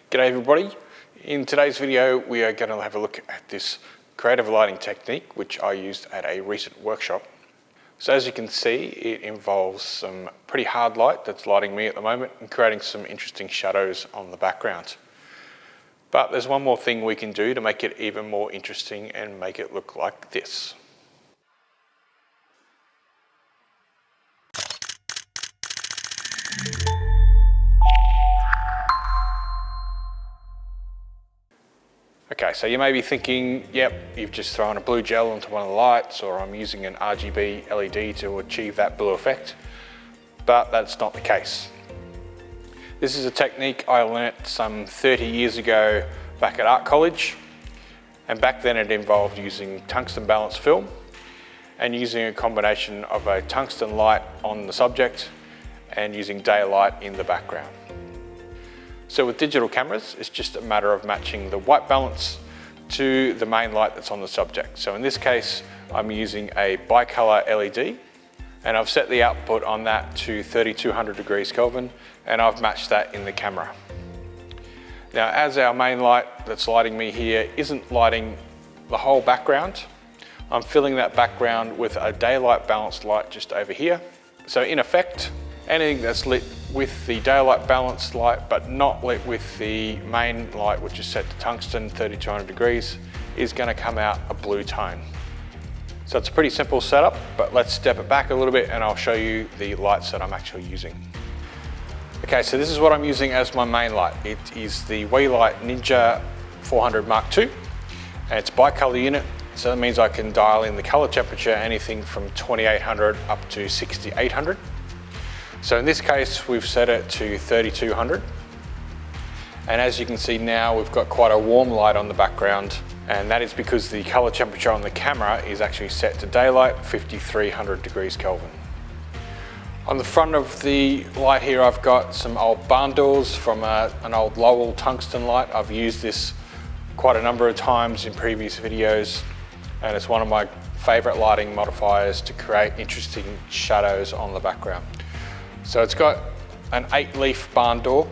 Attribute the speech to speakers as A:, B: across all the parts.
A: G'day everybody. In today's video we are going to have a look at this creative lighting technique which I used at a recent workshop. So as you can see, it involves some pretty hard light that's lighting me at the moment and creating some interesting shadows on the background. But there's one more thing we can do to make it even more interesting and make it look like this. Okay, so you may be thinking, yep, you've just thrown a blue gel onto one of the lights, or I'm using an RGB LED to achieve that blue effect, but that's not the case. This is a technique I learnt some 30 years ago back at art college, and back then it involved using tungsten balanced film and using a combination of a tungsten light on the subject and using daylight in the background. So with digital cameras, it's just a matter of matching the white balance to the main light that's on the subject. So in this case, I'm using a bicolor LED, and I've set the output on that to 3200 degrees Kelvin, and I've matched that in the camera. Now, as our main light that's lighting me here isn't lighting the whole background, I'm filling that background with a daylight balanced light just over here. So in effect, anything that's lit with the daylight balanced light but not lit with the main light, which is set to tungsten 3200 degrees, is going to come out a blue tone. So it's a pretty simple setup, but let's step it back a little bit and I'll show you the lights that I'm actually using. Okay, so this is what I'm using as my main light. It is the WeLight Ninja 400 Mark II, and it's a bicolor unit. So that means I can dial in the color temperature anything from 2800 up to 6800. So in this case, we've set it to 3200. And as you can see now, we've got quite a warm light on the background, and that is because the color temperature on the camera is actually set to daylight, 5300 degrees Kelvin. On the front of the light here, I've got some old barn doors from an old Lowell tungsten light. I've used this quite a number of times in previous videos, and it's one of my favorite lighting modifiers to create interesting shadows on the background. So it's got an 8-leaf barn door,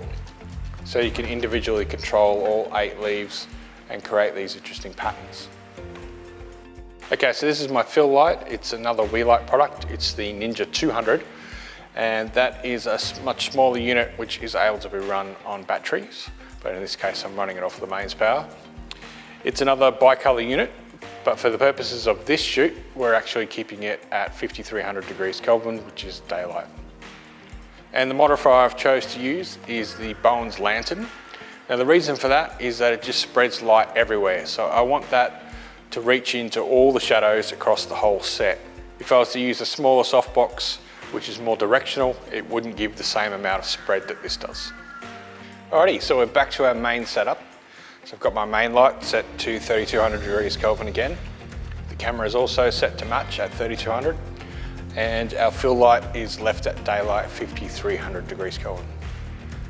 A: so you can individually control all 8 leaves and create these interesting patterns. Okay, so this is my fill light. It's another WeLight product. It's the Ninja 200, and that is a much smaller unit which is able to be run on batteries, but in this case I'm running it off the mains power. It's another bicolor unit, but for the purposes of this shoot, we're actually keeping it at 5300 degrees Kelvin, which is daylight. And the modifier I've chose to use is the Bowens lantern. Now the reason for that is that it just spreads light everywhere. So I want that to reach into all the shadows across the whole set. If I was to use a smaller softbox, which is more directional, it wouldn't give the same amount of spread that this does. Alrighty, so we're back to our main setup. So I've got my main light set to 3200 degrees Kelvin again. The camera is also set to match at 3200. And our fill light is left at daylight, 5300 degrees Kelvin.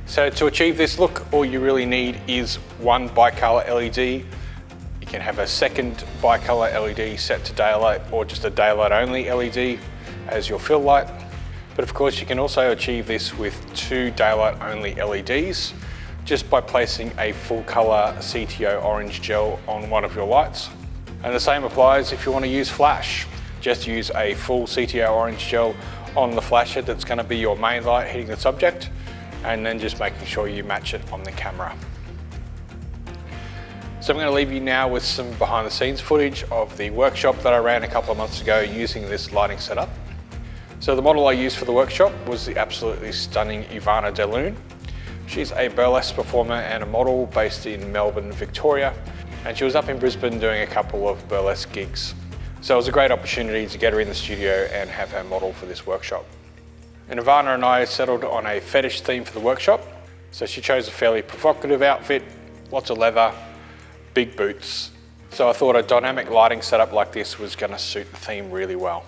A: So to achieve this look, all you really need is one bicolor LED. You can have a second bicolor LED set to daylight, or just a daylight only LED as your fill light. But of course you can also achieve this with 2 daylight only LEDs just by placing a full color CTO orange gel on one of your lights. And the same applies if you want to use flash. Just use a full CTO orange gel on the flash head that's going to be your main light hitting the subject, and then just making sure you match it on the camera. So I'm going to leave you now with some behind the scenes footage of the workshop that I ran a couple of months ago using this lighting setup. So the model I used for the workshop was the absolutely stunning Ivana De Lune. She's a burlesque performer and a model based in Melbourne, Victoria, and she was up in Brisbane doing a couple of burlesque gigs. So it was a great opportunity to get her in the studio and have her model for this workshop. And Ivana and I settled on a fetish theme for the workshop. So she chose a fairly provocative outfit, lots of leather, big boots. So I thought a dynamic lighting setup like this was going to suit the theme really well.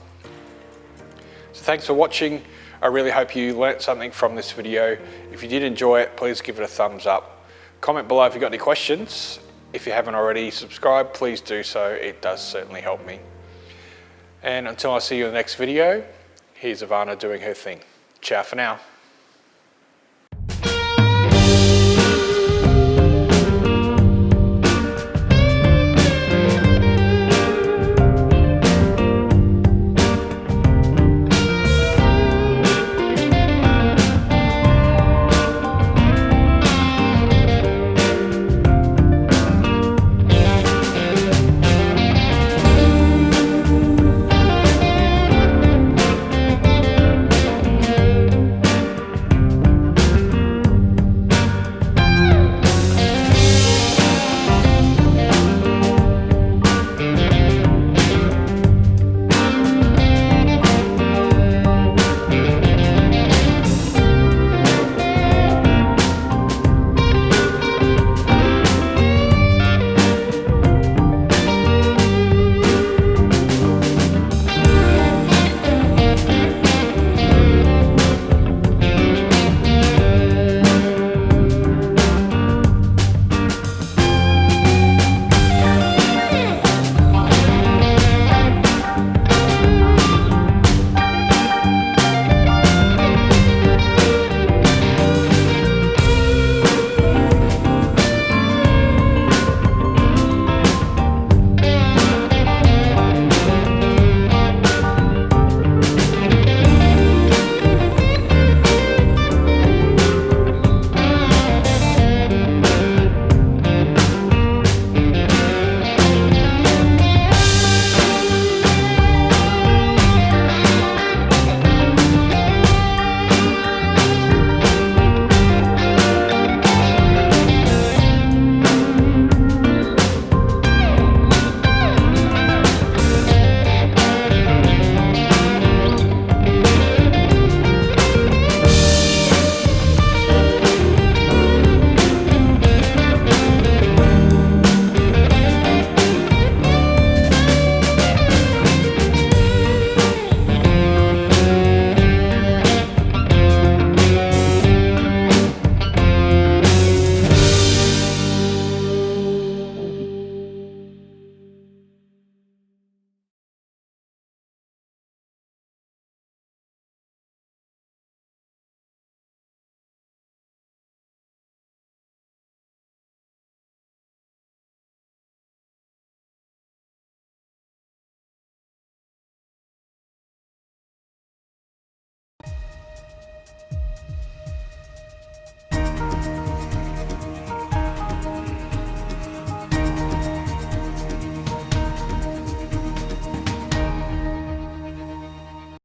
A: So thanks for watching. I really hope you learnt something from this video. If you did enjoy it, please give it a thumbs up. Comment below if you've got any questions. If you haven't already subscribed, please do so. It does certainly help me. And until I see you in the next video, here's Ivana doing her thing. Ciao for now.